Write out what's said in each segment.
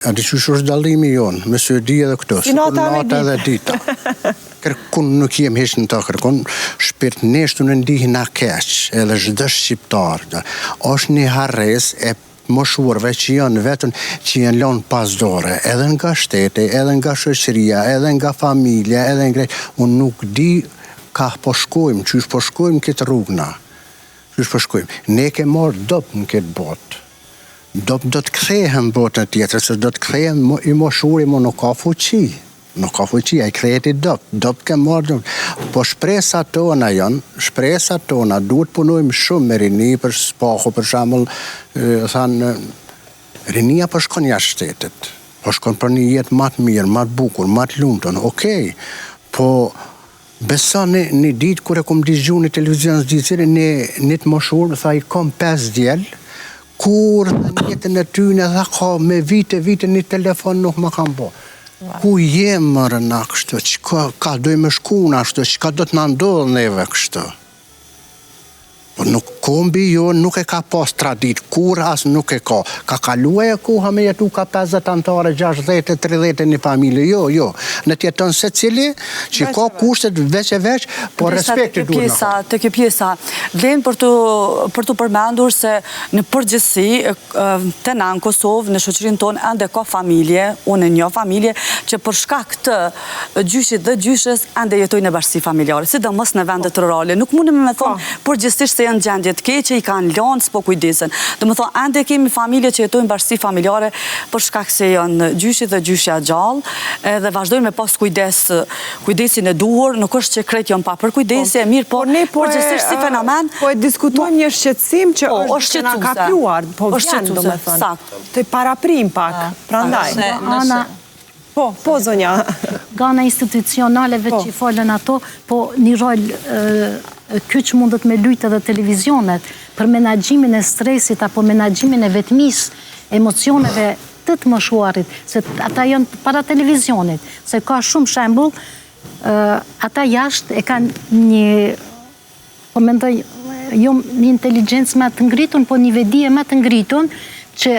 A di që është dallimi jonë, me së di edhe këto, si nata edhe dita. Kërkun nuk jem hesh në të kërkun, shpirt neshtu në ndihin a keq, edhe zhdë shqiptar. Është një harres e moshuarve që janë vetën që janë lonë pas dore, edhe nga shtete, edhe nga shoqëria, edhe nga familja, edhe nga... Unë nuk di ka po shkojmë, qysh po shkojmë këtë rrugna. Qysh po shkojmë. Ne ke marrë dopë në këtë botë. Do të kthehem botën tjetër, se do të kthehem i moshuri, mo nuk ka fuqi. Nuk ka fuqi, a i kthehet i dopë ke marrë. Po shpresat tona janë, shpresat tona, duhet punojmë shumë me rini, për spaku, për shembull, thanë, rinia po shkon jashtë shtetit, po shkon për një jetë më të mirë, më të bukur, më të lumtur, okej, po besa një ditë kur e kom dëgju në televizion gjithësire, një të moshur, tha i kom 5 djelë, kur në jetën e tyne dhe ka me vite një telefon nuk më kam bo. Ku jem më rëna kështë, ka dojmë shku në ashtë, që ka do të në ndodhë neve kështë. Nuk kombi jo nuk e ka pas tradit, kur as nuk e ka. Ka kaluaj e koha me jetu ka 50 antare, 60, 30 një familje, jo. Në tjetën se cili që ka kushtet veç e veç, po respekti duhet në ka. Të kjo pjesa, vlen për të përmendur se në përgjithsi, të na në Kosovë, në shoqërinë tonë, ende ka familje, unë një familje, që për shkak të gjyshit dhe gjyshes, ende jetojnë në bashkësi familjare, sidomos në vendet rurale. Nuk mundem me thonë përgjithsisht se janë gjendjet keqe, i kanë lanë, s'po kujdesen. Do më thonë, ende kemi familje që jetojnë bashkësi familjare për shkak se janë gjyshit dhe gjyshja gjallë, dhe vazhdojnë me pas kujdesin e duhur, nuk është që krejt janë pa për kujdesi, e mirë, po përgjithsisht si fenomen... Po e diskutojmë një shqetësim që është që na ka pluar, po vjen, do më thonë. Të paraprim pak, prandaj. Po, zonja. Gana institucionaleve që i folën ato, po një rol kyç mundet me lujtë edhe televizionet për menagjimin e stresit apo menagjimin e vetmis, emocioneve të moshuarit, se ata janë para televizionit, se ka shumë shembull, ata jashtë e kanë një, po mendoj, jo një inteligjencë më të ngritun, po një vedije më të ngritun, që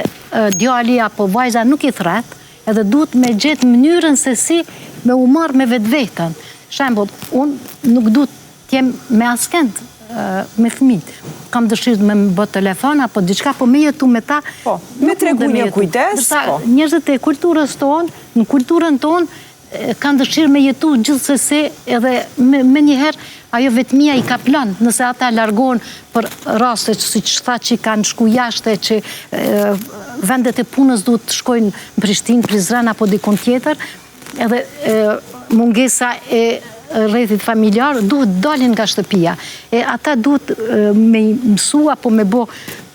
djali apo vajza nuk i thret, edhe duhet me gjetë mënyrën se si me u marrë me vetë-vetën. Shembull, unë nuk duhet t'jem me askend me fëmijët. Kam dëshirë me më bë telefon, apo diçka, po me jetu me ta... Po, me tregu një kujdes, po. Njerëzit e kulturës tonë, në kulturën tonë, kanë dëshirë me jetu gjithsesi edhe me njëherë ajo vetmia i ka plan, nëse ata largohen për raste që si që tha që i kanë shku jashtë, që vendet e punës duhet të shkojnë në Prishtinë, Prizren apo dikun tjetër, edhe mungesa e rrethit familjar duhet dalin nga shtëpia. E ata duhet me mësu apo me bo